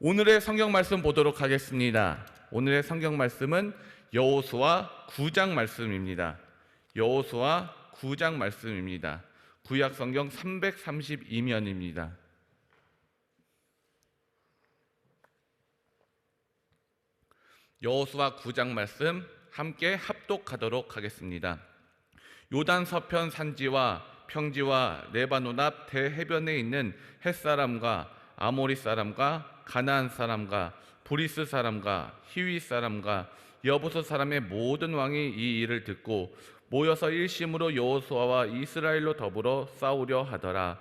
오늘의 성경 말씀 보도록 하겠습니다. 오늘의 성경 말씀은 여호수아 9장 말씀입니다. 여호수아 9장 말씀입니다. 구약 성경 332면입니다. 여호수아 9장 말씀 함께 합독하도록 하겠습니다. 요단 서편 산지와 평지와 레바논 앞 대해변에 있는 헷사람과 아모리 사람과 가나안 사람과 브리스 사람과 히위 사람과 여부스 사람의 모든 왕이 이 일을 듣고 모여서 일심으로 여호수아와 이스라엘로 더불어 싸우려 하더라.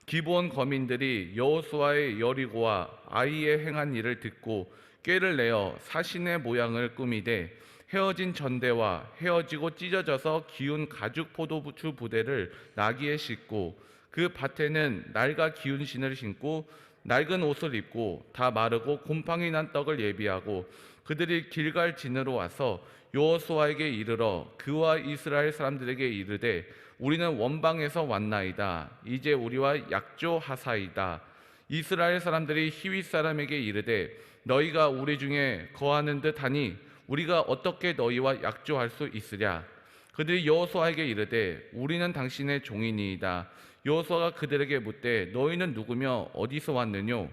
기브온 거민들이 여호수아의 여리고와 아이에 행한 일을 듣고 꾀를 내어 사신의 모양을 꾸미되 헤어진 전대와 헤어지고 찢어져서 기운 가죽 포도주 부대를 나귀에 싣고 그 밭에는 낡아 기운 신을 신고 낡은 옷을 입고 다 마르고 곰팡이 난 떡을 예비하고 그들이 길갈 진으로 와서 여호수아에게 이르러 그와 이스라엘 사람들에게 이르되 우리는 원방에서 왔나이다. 이제 우리와 약조하사이다. 이스라엘 사람들이 히윗 사람에게 이르되 너희가 우리 중에 거하는 듯하니 우리가 어떻게 너희와 약조할 수 있으랴. 그들이 여호수아에게 이르되 우리는 당신의 종이니이다. 여호수아가 그들에게 묻되 너희는 누구며 어디서 왔느뇨?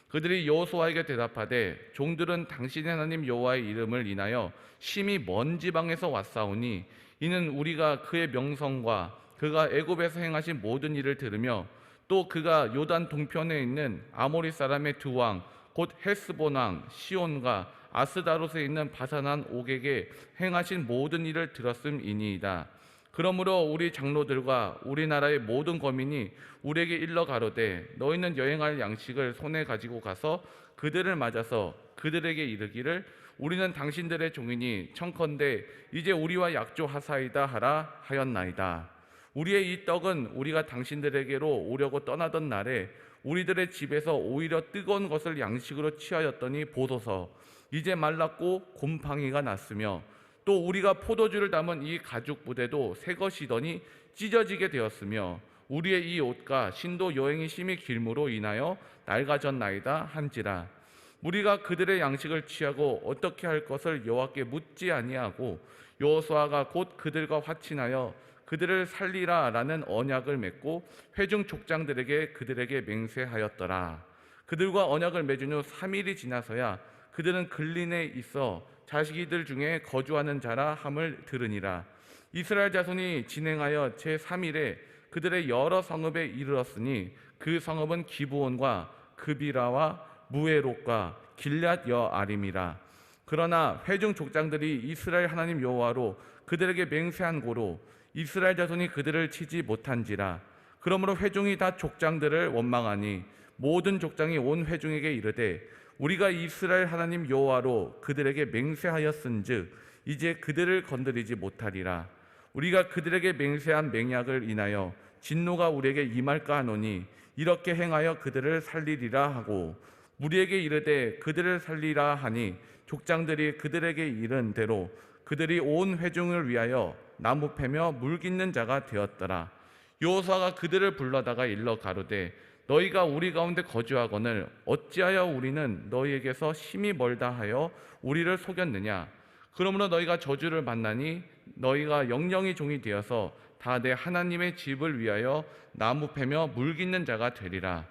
그들이 여호수아에게 대답하되 종들은 당신의 하나님 여호와의 이름을 인하여 심히 먼 지방에서 왔사오니 이는 우리가 그의 명성과 그가 애굽에서 행하신 모든 일을 들으며 또 그가 요단 동편에 있는 아모리 사람의 두 왕 곧 헤스본 왕 시온과 아스다롯에 있는 바산한 옥에게 행하신 모든 일을 들었음이니이다. 그러므로 우리 장로들과 우리나라의 모든 거민이 우리에게 일러 가로되 너희는 여행할 양식을 손에 가지고 가서 그들을 맞아서 그들에게 이르기를 우리는 당신들의 종이니 청컨대 이제 우리와 약조하사이다 하라 하였나이다. 우리의 이 떡은 우리가 당신들에게로 오려고 떠나던 날에 우리들의 집에서 오히려 뜨거운 것을 양식으로 취하였더니 보소서 이제 말랐고 곰팡이가 났으며 또 우리가 포도주를 담은 이 가죽 부대도 새 것이더니 찢어지게 되었으며 우리의 이 옷과 신도 여행이 심히 길므로 인하여 낡아졌나이다 한지라. 우리가 그들의 양식을 취하고 어떻게 할 것을 여호와께 묻지 아니하고 여호수아가 곧 그들과 화친하여 그들을 살리라 라는 언약을 맺고 회중 족장들에게 그들에게 맹세하였더라. 그들과 언약을 맺은 후 3일이 지나서야 그들은 근린에 있어 자기들 중에 거주하는 자라 함을 들으니라. 이스라엘 자손이 진행하여 제3일에 그들의 여러 성읍에 이르렀으니 그 성읍은 기브온과 그비라와 무에롯과 길앗 여아림이라. 그러나 회중 족장들이 이스라엘 하나님 여호와로 그들에게 맹세한 고로 이스라엘 자손이 그들을 치지 못한지라. 그러므로 회중이 다 족장들을 원망하니 모든 족장이 온 회중에게 이르되 우리가 이스라엘 하나님 여호와로 그들에게 맹세하였은즉 이제 그들을 건드리지 못하리라. 우리가 그들에게 맹세한 맹약을 인하여 진노가 우리에게 임할까 하노니 이렇게 행하여 그들을 살리리라 하고 우리에게 이르되 그들을 살리라 하니 족장들이 그들에게 이른 대로 그들이 온 회중을 위하여 나무 패며 물 깃는 자가 되었더라. 여호수아가 그들을 불러다가 일러 가로되 너희가 우리 가운데 거주하거늘 어찌하여 우리는 너희에게서 심히 멀다 하여 우리를 속였느냐. 그러므로 너희가 저주를 만나니 너희가 영영이 종이 되어서 다 내 하나님의 집을 위하여 나무 패며 물 깃는 자가 되리라.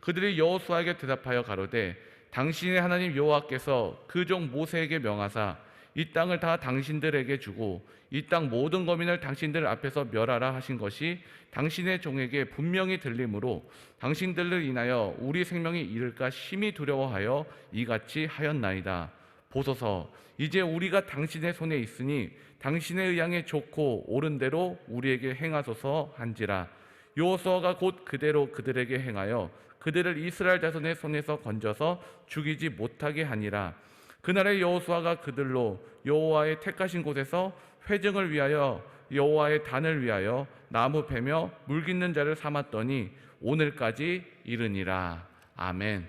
그들이 여호수아에게 대답하여 가로되 당신의 하나님 여호와께서 그 종 모세에게 명하사 이 땅을 다 당신들에게 주고 이 땅 모든 거민을 당신들 앞에서 멸하라 하신 것이 당신의 종에게 분명히 들리므로 당신들을 인하여 우리 생명이 잃을까 심히 두려워하여 이같이 하였나이다. 보소서 이제 우리가 당신의 손에 있으니 당신의 의향에 좋고 옳은 대로 우리에게 행하소서 한지라. 여호수아가 곧 그대로 그들에게 행하여 그들을 이스라엘 자손의 손에서 건져서 죽이지 못하게 하니라. 그날에 여호수아가 그들로 여호와의 택하신 곳에서 회중을 위하여 여호와의 단을 위하여 나무 패며 물 깃는 자를 삼았더니 오늘까지 이르니라. 아멘.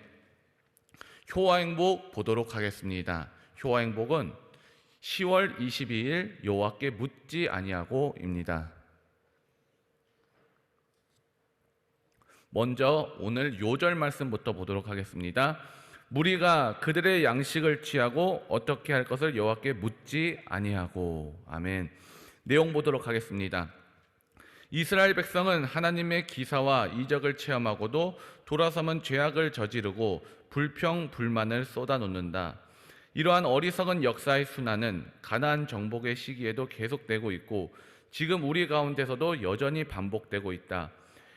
효화행복 보도록 하겠습니다. 효화행복은 10월 22일 여호와께 묻지 아니하고입니다. 먼저 오늘 요절 말씀부터 보도록 하겠습니다. 무리가 그들의 양식을 취하고 어떻게 할 것을 여호와께 묻지 아니하고. 아멘. 내용 보도록 하겠습니다. 이스라엘 백성은 하나님의 기사와 이적을 체험하고도 돌아서면 죄악을 저지르고 불평 불만을 쏟아놓는다. 이러한 어리석은 역사의 순환은 가나안 정복의 시기에도 계속되고 있고 지금 우리 가운데서도 여전히 반복되고 있다.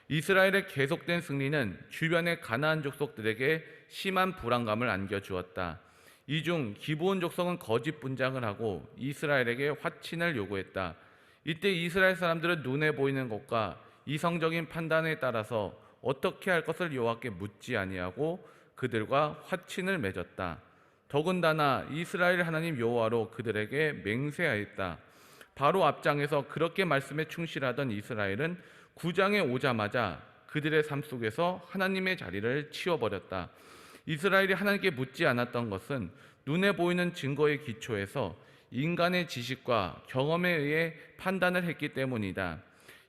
이스라엘의 계속된 승리는 주변의 가나안 족속들에게 심한 불안감을 안겨주었다. 이 중 기브온 족속은 거짓 분장을 하고 이스라엘에게 화친을 요구했다. 이때 이스라엘 사람들은 눈에 보이는 것과 이성적인 판단에 따라서 어떻게 할 것을 여호와께 묻지 아니하고 그들과 화친을 맺었다. 더군다나 이스라엘 하나님 여호와로 그들에게 맹세하였다. 바로 앞장에서 그렇게 말씀에 충실하던 이스라엘은 9장에 오자마자 그들의 삶 속에서 하나님의 자리를 치워버렸다. 이스라엘이 하나님께 묻지 않았던 것은 눈에 보이는 증거의 기초에서 인간의 지식과 경험에 의해 판단을 했기 때문이다.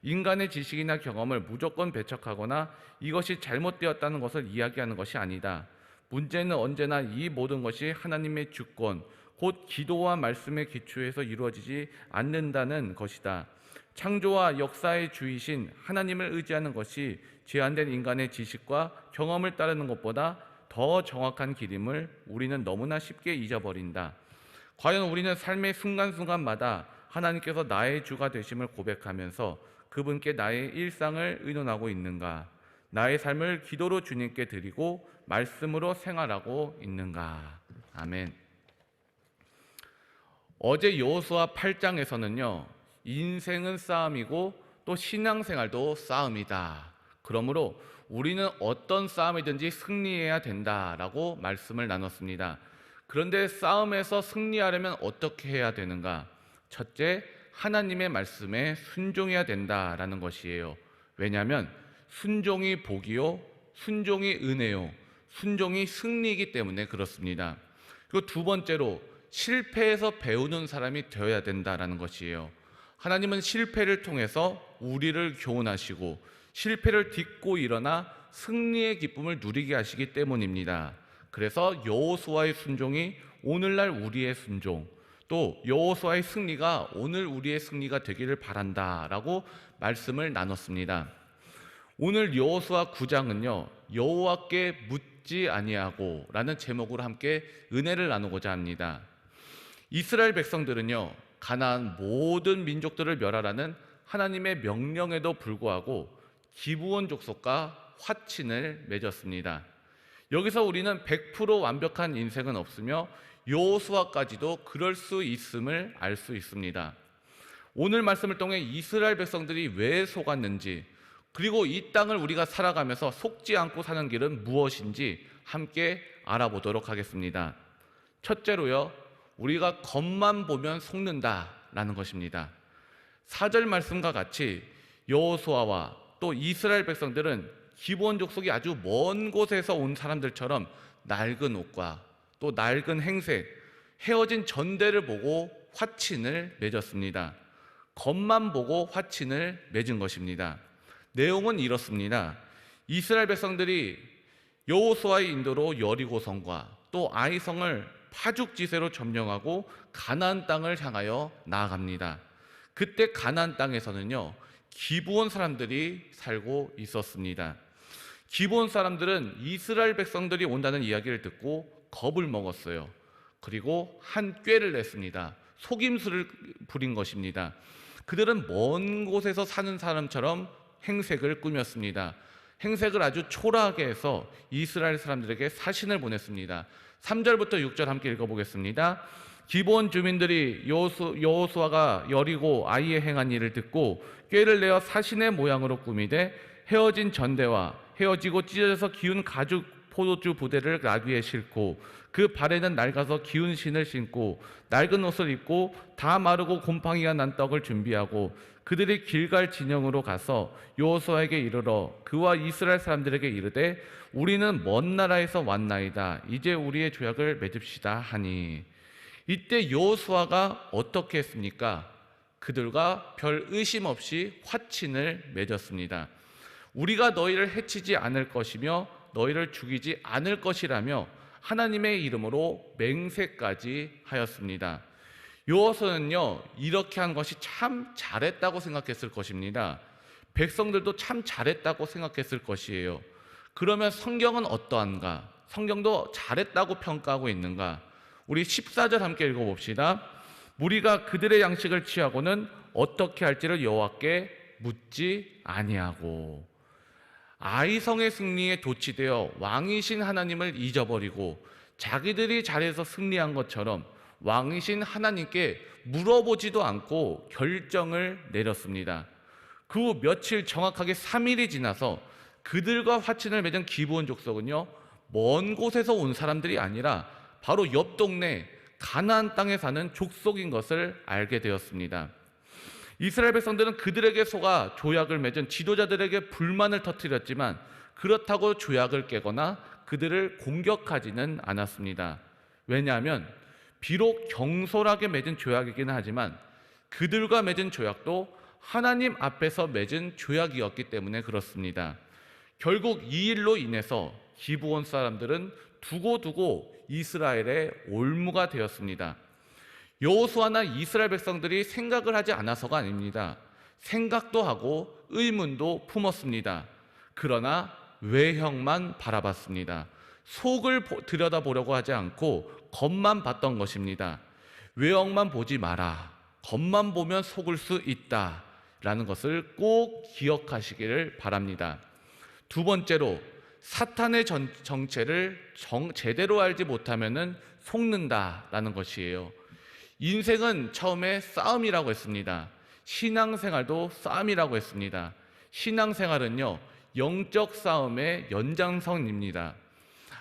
인간의 지식이나 경험을 무조건 배척하거나 이것이 잘못되었다는 것을 이야기하는 것이 아니다. 문제는 언제나 이 모든 것이 하나님의 주권, 곧 기도와 말씀의 기초에서 이루어지지 않는다는 것이다. 창조와 역사의 주이신 하나님을 의지하는 것이 제한된 인간의 지식과 경험을 따르는 것보다 더 정확한 길임을 우리는 너무나 쉽게 잊어버린다. 과연 우리는 삶의 순간순간마다 하나님께서 나의 주가 되심을 고백하면서 그분께 나의 일상을 의논하고 있는가? 나의 삶을 기도로 주님께 드리고 말씀으로 생활하고 있는가? 아멘. 어제 여호수아 8장에서는요, 인생은 싸움이고 또 신앙생활도 싸움이다. 그러므로 우리는 어떤 싸움이든지 승리해야 된다라고 말씀을 나눴습니다. 그런데 싸움에서 승리하려면 어떻게 해야 되는가? 첫째, 하나님의 말씀에 순종해야 된다라는 것이에요. 왜냐하면 순종이 복이요, 순종이 은혜요, 순종이 승리이기 때문에 그렇습니다. 그리고 두 번째로 실패에서 배우는 사람이 되어야 된다라는 것이에요. 하나님은 실패를 통해서 우리를 교훈하시고 실패를 딛고 일어나 승리의 기쁨을 누리게 하시기 때문입니다. 그래서 여호수아의 순종이 오늘날 우리의 순종, 또 여호수아의 승리가 오늘 우리의 승리가 되기를 바란다라고 말씀을 나눴습니다. 오늘 여호수아 9장은요, 여호와께 묻지 아니하고 라는 제목으로 함께 은혜를 나누고자 합니다. 이스라엘 백성들은요, 가나안 모든 민족들을 멸하라는 하나님의 명령에도 불구하고 기브온 족속과 화친을 맺었습니다. 여기서 우리는 100% 완벽한 인생은 없으며 여호수아까지도 그럴 수 있음을 알 수 있습니다. 오늘 말씀을 통해 이스라엘 백성들이 왜 속았는지, 그리고 이 땅을 우리가 살아가면서 속지 않고 사는 길은 무엇인지 함께 알아보도록 하겠습니다. 첫째로요, 우리가 겉만 보면 속는다라는 것입니다. 4절 말씀과 같이 여호수아와 또 이스라엘 백성들은 기브온 족속이 아주 먼 곳에서 온 사람들처럼 낡은 옷과 또 낡은 행색, 헤어진 전대를 보고 화친을 맺었습니다. 겉만 보고 화친을 맺은 것입니다. 내용은 이렇습니다. 이스라엘 백성들이 여호수아의 인도로 여리고성과 또 아이성을 파죽지세로 점령하고 가나안 땅을 향하여 나아갑니다. 그때 가나안 땅에서는요, 기브온 사람들이 살고 있었습니다. 기브온 사람들은 이스라엘 백성들이 온다는 이야기를 듣고 겁을 먹었어요. 그리고 한 꾀를 냈습니다. 속임수를 부린 것입니다. 그들은 먼 곳에서 사는 사람처럼 행색을 꾸몄습니다. 행색을 아주 초라하게 해서 이스라엘 사람들에게 사신을 보냈습니다. 3절부터 6절 함께 읽어보겠습니다. 기브온 주민들이 여호수아가 여리고 아이에 행한 일을 듣고 꾀를 내어 사신의 모양으로 꾸미되 헤어진 전대와 헤어지고 찢어져서 기운 가죽 포도주 부대를 나귀에 싣고 그 발에는 낡아서 기운 신을 신고 낡은 옷을 입고 다 마르고 곰팡이가 난 떡을 준비하고 그들이 길갈 진영으로 가서 여호수아에게 이르러 그와 이스라엘 사람들에게 이르되 우리는 먼 나라에서 왔나이다. 이제 우리의 조약을 맺읍시다 하니, 이때 여호수아가 어떻게 했습니까? 그들과 별 의심 없이 화친을 맺었습니다. 우리가 너희를 해치지 않을 것이며 너희를 죽이지 않을 것이라며 하나님의 이름으로 맹세까지 하였습니다. 여호수아는요, 이렇게 한 것이 참 잘했다고 생각했을 것입니다. 백성들도 참 잘했다고 생각했을 것이에요. 그러면 성경은 어떠한가? 성경도 잘했다고 평가하고 있는가? 우리 14절 함께 읽어봅시다. 무리가 그들의 양식을 취하고는 어떻게 할지를 여호와께 묻지 아니하고. 아이성의 승리에 도취되어 왕이신 하나님을 잊어버리고 자기들이 잘해서 승리한 것처럼 왕이신 하나님께 물어보지도 않고 결정을 내렸습니다. 그 후 며칠, 정확하게 3일이 지나서 그들과 화친을 맺은 기브온 족속은요, 먼 곳에서 온 사람들이 아니라 바로 옆 동네 가나안 땅에 사는 족속인 것을 알게 되었습니다. 이스라엘 백성들은 그들에게 속아 조약을 맺은 지도자들에게 불만을 터뜨렸지만 그렇다고 조약을 깨거나 그들을 공격하지는 않았습니다. 왜냐하면 비록 경솔하게 맺은 조약이기는 하지만 그들과 맺은 조약도 하나님 앞에서 맺은 조약이었기 때문에 그렇습니다. 결국 이 일로 인해서 기브온 사람들은 두고두고 이스라엘의 올무가 되었습니다. 여호수아나 이스라엘 백성들이 생각을 하지 않아서가 아닙니다. 생각도 하고 의문도 품었습니다. 그러나 외형만 바라봤습니다. 속을 들여다보려고 하지 않고 겉만 봤던 것입니다. 외형만 보지 마라. 겉만 보면 속을 수 있다. 라는 것을 꼭 기억하시기를 바랍니다. 두 번째로, 사탄의 정체를 제대로 알지 못하면 속는다라는 것이에요. 인생은 처음에 싸움이라고 했습니다. 신앙생활도 싸움이라고 했습니다. 신앙생활은요, 영적 싸움의 연장선입니다.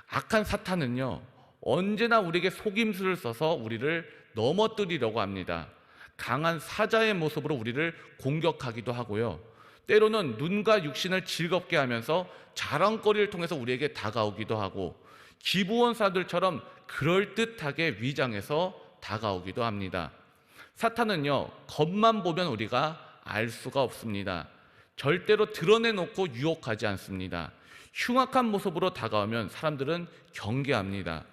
악한 사탄은요, 언제나 우리에게 속임수를 써서 우리를 넘어뜨리려고 합니다. 강한 사자의 모습으로 우리를 공격하기도 하고요, 때로는 눈과 육신을 즐겁게 하면서 자랑거리를 통해서 우리에게 다가오기도 하고, 기브온 사람들처럼 그럴듯하게 위장해서 다가오기도 합니다. 사탄은요, 겉만 보면 우리가 알 수가 없습니다. 절대로 드러내놓고 유혹하지 않습니다. 흉악한 모습으로 다가오면 사람들은 경계합니다.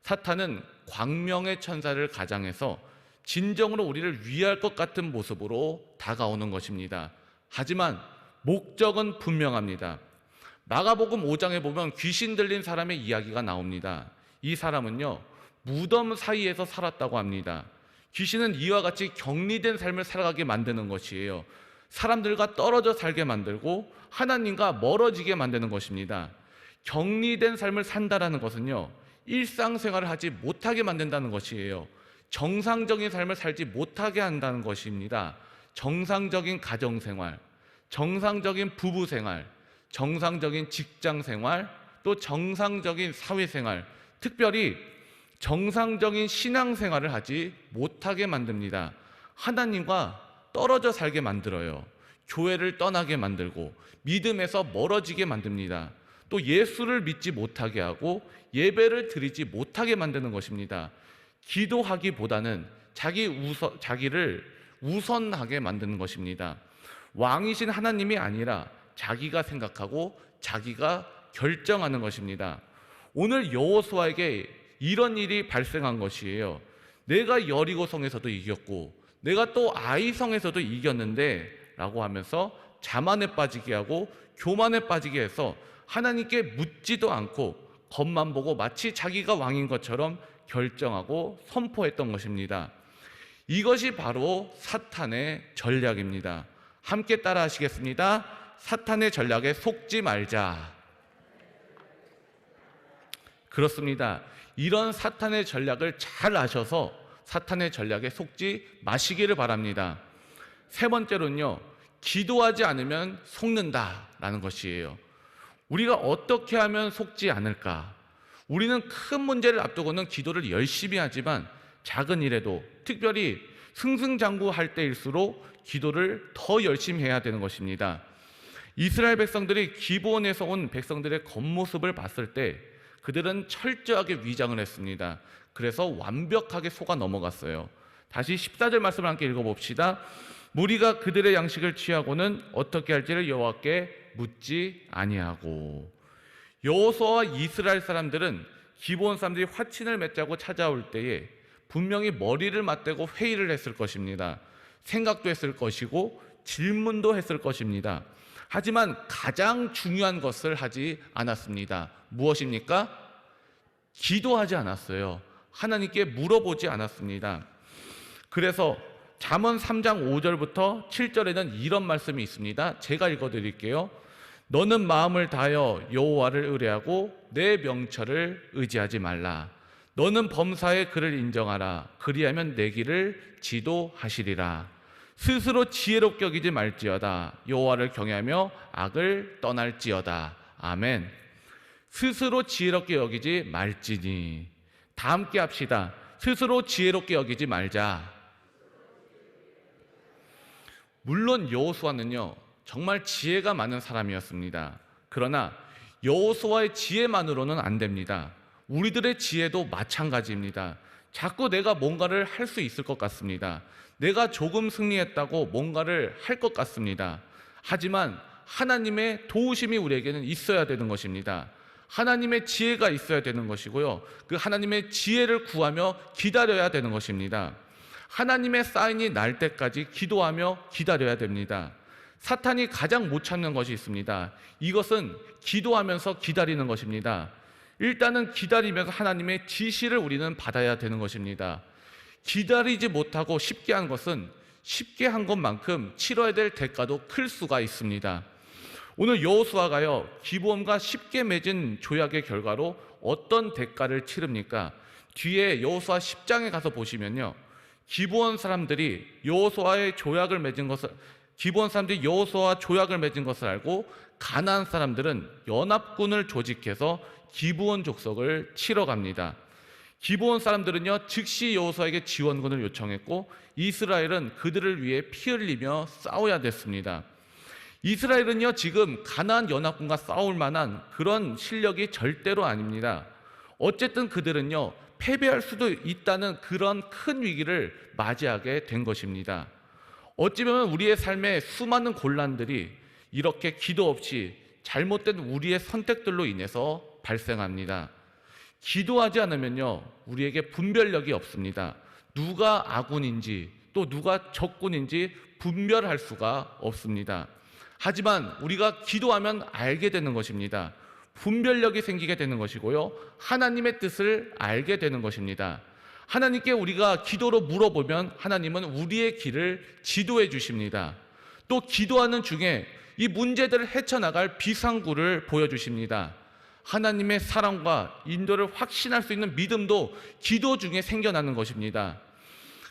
사탄은 광명의 천사를 가장해서 진정으로 우리를 위할 것 같은 모습으로 다가오는 것입니다. 하지만 목적은 분명합니다. 마가복음 5장에 보면 귀신 들린 사람의 이야기가 나옵니다. 이 사람은요, 무덤 사이에서 살았다고 합니다. 귀신은 이와 같이 격리된 삶을 살아가게 만드는 것이에요. 사람들과 떨어져 살게 만들고 하나님과 멀어지게 만드는 것입니다. 격리된 삶을 산다라는 것은요, 일상생활을 하지 못하게 만든다는 것이에요. 정상적인 삶을 살지 못하게 한다는 것입니다. 정상적인 가정생활, 정상적인 부부생활, 정상적인 직장생활, 또 정상적인 사회생활, 특별히 정상적인 신앙생활을 하지 못하게 만듭니다. 하나님과 떨어져 살게 만들어요. 교회를 떠나게 만들고 믿음에서 멀어지게 만듭니다. 또 예수를 믿지 못하게 하고 예배를 드리지 못하게 만드는 것입니다. 기도하기보다는 자기를 우선하게 만드는 것입니다. 왕이신 하나님이 아니라 자기가 생각하고 자기가 결정하는 것입니다. 오늘 여호수아에게 이런 일이 발생한 것이에요. 내가 여리고성에서도 이겼고 내가 또 아이성에서도 이겼는데 라고 하면서 자만에 빠지게 하고 교만에 빠지게 해서 하나님께 묻지도 않고 겉만 보고 마치 자기가 왕인 것처럼 결정하고 선포했던 것입니다. 이것이 바로 사탄의 전략입니다. 함께 따라 하시겠습니다. 사탄의 전략에 속지 말자. 그렇습니다. 이런 사탄의 전략을 잘 아셔서 사탄의 전략에 속지 마시기를 바랍니다. 세 번째로는요, 기도하지 않으면 속는다라는 것이에요. 우리가 어떻게 하면 속지 않을까? 우리는 큰 문제를 앞두고는 기도를 열심히 하지만 작은 일에도, 특별히 승승장구할 때일수록 기도를 더 열심히 해야 되는 것입니다. 이스라엘 백성들이 기브온에서 온 백성들의 겉모습을 봤을 때 그들은 철저하게 위장을 했습니다. 그래서 완벽하게 속아 넘어갔어요. 다시 14절 말씀을 함께 읽어봅시다. 무리가 그들의 양식을 취하고는 어떻게 할지를 여호와께 묻지 아니하고. 여호수아와 이스라엘 사람들은 기브온 사람들이 화친을 맺자고 찾아올 때에 분명히 머리를 맞대고 회의를 했을 것입니다. 생각도 했을 것이고 질문도 했을 것입니다. 하지만 가장 중요한 것을 하지 않았습니다. 무엇입니까? 기도하지 않았어요. 하나님께 물어보지 않았습니다. 그래서 잠언 3장 5절부터 7절에는 이런 말씀이 있습니다. 제가 읽어드릴게요. 너는 마음을 다하여 여호와를 의뢰하고 내 명철을 의지하지 말라. 너는 범사의 그를 인정하라. 그리하면 내 길을 지도하시리라. 스스로 지혜롭게 여기지 말지어다. 여호와를 경외하며 악을 떠날지어다. 아멘. 스스로 지혜롭게 여기지 말지니. 다 함께 합시다. 스스로 지혜롭게 여기지 말자. 물론 여호수아는요 정말 지혜가 많은 사람이었습니다. 그러나 여호수아의 지혜만으로는 안 됩니다. 우리들의 지혜도 마찬가지입니다. 자꾸 내가 뭔가를 할 수 있을 것 같습니다. 내가 조금 승리했다고 뭔가를 할 것 같습니다. 하지만 하나님의 도우심이 우리에게는 있어야 되는 것입니다. 하나님의 지혜가 있어야 되는 것이고요. 그 하나님의 지혜를 구하며 기다려야 되는 것입니다. 하나님의 사인이 날 때까지 기도하며 기다려야 됩니다. 사탄이 가장 못 참는 것이 있습니다. 이것은 기도하면서 기다리는 것입니다. 일단은 기다리면서 하나님의 지시를 우리는 받아야 되는 것입니다. 기다리지 못하고 쉽게 한 것은 쉽게 한 것만큼 치러야 될 대가도 클 수가 있습니다. 오늘 여호수아가요 기브온과 쉽게 맺은 조약의 결과로 어떤 대가를 치릅니까? 뒤에 여호수아 10장에 가서 보시면요 기브온 사람들이 여호수아의 조약을 맺은 것을 기브온 사람들이 여호수아와 조약을 맺은 것을 알고 가나안 사람들은 연합군을 조직해서 기브온 족속을 치러 갑니다. 기브온 사람들은요 즉시 여호수아에게 지원군을 요청했고 이스라엘은 그들을 위해 피 흘리며 싸워야 됐습니다. 이스라엘은요 지금 가나안 연합군과 싸울 만한 그런 실력이 절대로 아닙니다. 어쨌든 그들은요 패배할 수도 있다는 그런 큰 위기를 맞이하게 된 것입니다. 어찌 보면 우리의 삶에 수많은 곤란들이 이렇게 기도 없이 잘못된 우리의 선택들로 인해서 발생합니다. 기도하지 않으면요 우리에게 분별력이 없습니다. 누가 아군인지 또 누가 적군인지 분별할 수가 없습니다. 하지만 우리가 기도하면 알게 되는 것입니다. 분별력이 생기게 되는 것이고요 하나님의 뜻을 알게 되는 것입니다. 하나님께 우리가 기도로 물어보면 하나님은 우리의 길을 지도해 주십니다. 또 기도하는 중에 이 문제들을 헤쳐나갈 비상구를 보여주십니다. 하나님의 사랑과 인도를 확신할 수 있는 믿음도 기도 중에 생겨나는 것입니다.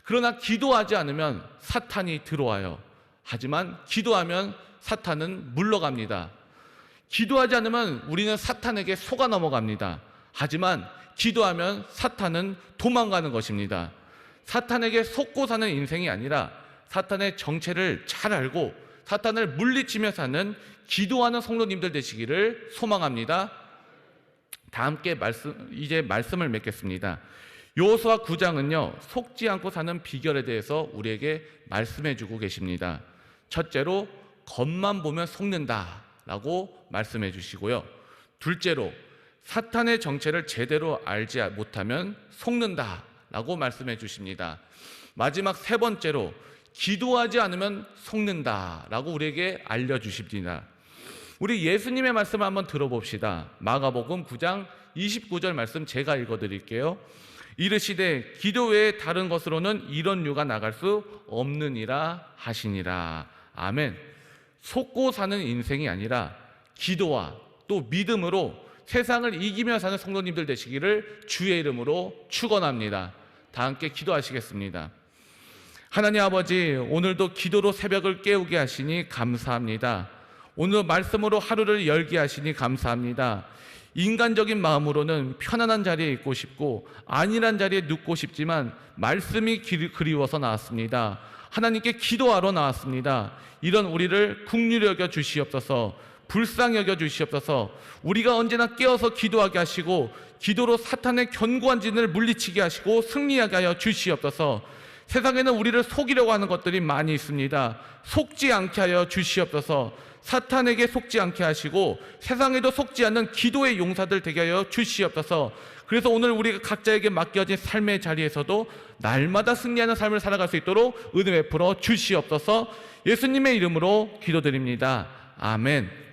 그러나 기도하지 않으면 사탄이 들어와요. 하지만 기도하면 사탄은 물러갑니다. 기도하지 않으면 우리는 사탄에게 속아 넘어갑니다. 하지만 기도하면 사탄은 도망가는 것입니다. 사탄에게 속고 사는 인생이 아니라 사탄의 정체를 잘 알고 사탄을 물리치며 사는 기도하는 성도님들 되시기를 소망합니다. 다 함께 이제 말씀을 맺겠습니다. 여호수아 9장은요 속지 않고 사는 비결에 대해서 우리에게 말씀해 주고 계십니다. 첫째로 겉만 보면 속는다 라고 말씀해 주시고요 둘째로 사탄의 정체를 제대로 알지 못하면 속는다 라고 말씀해 주십니다. 마지막 세 번째로 기도하지 않으면 속는다 라고 우리에게 알려주십니다. 우리 예수님의 말씀을 한번 들어봅시다. 마가복음 9장 29절 말씀 제가 읽어드릴게요. 이르시되 기도 외에 다른 것으로는 이런 유가 나갈 수 없느니라 하시니라. 아멘. 속고 사는 인생이 아니라 기도와 또 믿음으로 세상을 이기며 사는 성도님들 되시기를 주의 이름으로 축원합니다. 다 함께 기도하시겠습니다. 하나님 아버지, 오늘도 기도로 새벽을 깨우게 하시니 감사합니다. 오늘 말씀으로 하루를 열게 하시니 감사합니다. 인간적인 마음으로는 편안한 자리에 있고 싶고 안일한 자리에 눕고 싶지만 말씀이 그리워서 나왔습니다. 하나님께 기도하러 나왔습니다. 이런 우리를 긍휼히 여겨 주시옵소서. 불쌍히 여겨 주시옵소서. 우리가 언제나 깨어서 기도하게 하시고 기도로 사탄의 견고한 진을 물리치게 하시고 승리하게 하여 주시옵소서. 세상에는 우리를 속이려고 하는 것들이 많이 있습니다. 속지 않게 하여 주시옵소서. 사탄에게 속지 않게 하시고 세상에도 속지 않는 기도의 용사들 되게 하여 주시옵소서. 그래서 오늘 우리가 각자에게 맡겨진 삶의 자리에서도 날마다 승리하는 삶을 살아갈 수 있도록 은혜 베풀어 주시옵소서. 예수님의 이름으로 기도드립니다. 아멘.